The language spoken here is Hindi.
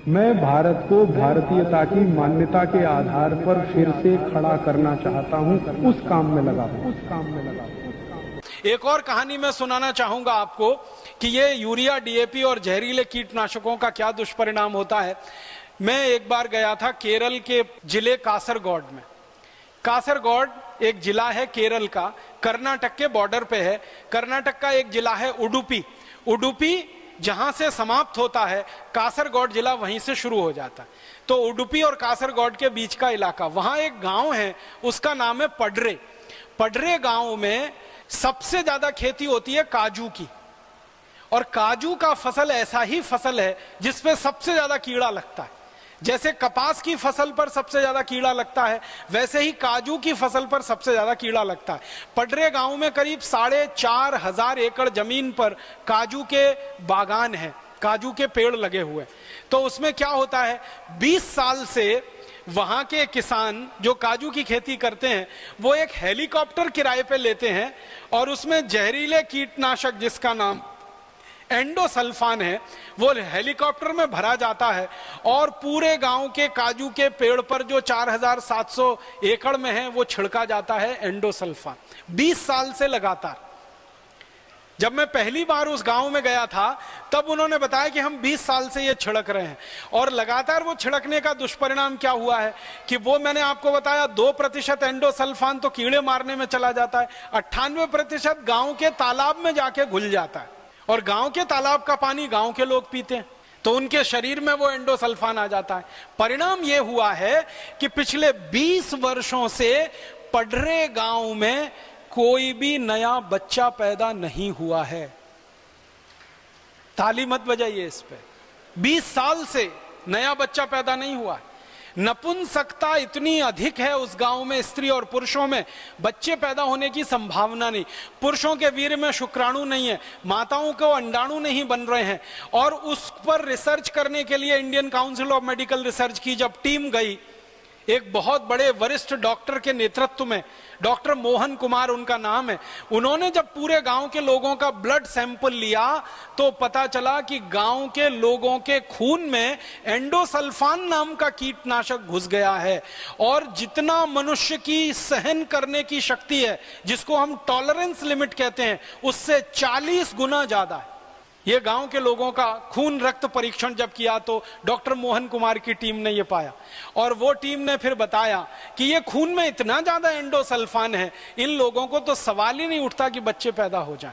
मैं भारत को भारतीयता की मान्यता के आधार पर फिर से खड़ा करना चाहता हूं, उस काम में लगा हूं। एक और कहानी मैं सुनाना चाहूंगा आपको कि ये यूरिया, डीएपी और जहरीले कीटनाशकों का क्या दुष्परिणाम होता है। मैं एक बार गया था केरल के जिले कासरगोड में। कासरगोड एक जिला है केरल का, कर्नाटक के बॉर्डर पे है। कर्नाटक का एक जिला है उडुपी। उडुपी जहां से समाप्त होता है, कासरगोड जिला वहीं से शुरू हो जाता है। तो उडुपी और कासरगोड के बीच का इलाका, वहां एक गांव है, उसका नाम है पडरे। पडरे गांव में सबसे ज्यादा खेती होती है काजू की, और काजू का फसल ऐसा ही फसल है जिसपे सबसे ज्यादा कीड़ा लगता है। जैसे कपास की फसल पर सबसे ज्यादा कीड़ा लगता है, वैसे ही काजू की फसल पर सबसे ज्यादा कीड़ा लगता है। पडरे गांव में करीब 4,500 एकड़ जमीन पर काजू के बागान हैं, काजू के पेड़ लगे हुए। तो उसमें क्या होता है, 20 साल से वहां के किसान जो काजू की खेती करते हैं, वो एक हेलीकॉप्टर किराए पे लेते हैं और उसमें जहरीले कीटनाशक जिसका नाम एंडोसल्फान है, वो हेलीकॉप्टर में भरा जाता है और पूरे गांव के काजू के पेड़ पर जो 4,700 एकड़ में है वो छिड़का जाता है एंडोसल्फान, 20 साल से लगातार। जब मैं पहली बार उस गांव में गया था तब उन्होंने बताया कि हम 20 साल से ये छिड़क रहे हैं, और लगातार वो छिड़कने का दुष्परिणाम क्या हुआ है कि वो मैंने आपको बताया 2% एंडोसल्फान तो कीड़े मारने में चला जाता है, 98% गांव के तालाब में जाके घुल जाता है, और गांव के तालाब का पानी गांव के लोग पीते हैं, तो उनके शरीर में वो एंडोसल्फान आ जाता है। परिणाम ये हुआ है कि पिछले 20 वर्षों से पडरे गांव में कोई भी नया बच्चा पैदा नहीं हुआ है। ताली मत बजाइए इस पे, 20 साल से नया बच्चा पैदा नहीं हुआ है। नपुंसकता इतनी अधिक है उस गांव में, स्त्री और पुरुषों में बच्चे पैदा होने की संभावना नहीं। पुरुषों के वीर्य में शुक्राणु नहीं है, माताओं को अंडाणु नहीं बन रहे हैं। और उस पर रिसर्च करने के लिए Indian council of medical research की जब टीम गई, एक बहुत बड़े वरिष्ठ डॉक्टर के नेतृत्व में, डॉक्टर मोहन कुमार उनका नाम है, उन्होंने जब पूरे गांव के लोगों का ब्लड सैंपल लिया तो पता चला कि गांव के लोगों के खून में एंडोसल्फान नाम का कीटनाशक घुस गया है, और जितना मनुष्य की सहन करने की शक्ति है, जिसको हम टॉलरेंस लिमिट कहते हैं, उससे 40 गुना ज्यादा है। ये गांव के लोगों का खून रक्त परीक्षण जब किया तो डॉक्टर मोहन कुमार की टीम ने ये पाया, और वो टीम ने फिर बताया कि ये खून में इतना ज्यादा एंडोसल्फान है, इन लोगों को तो सवाल ही नहीं उठता कि बच्चे पैदा हो जाएं।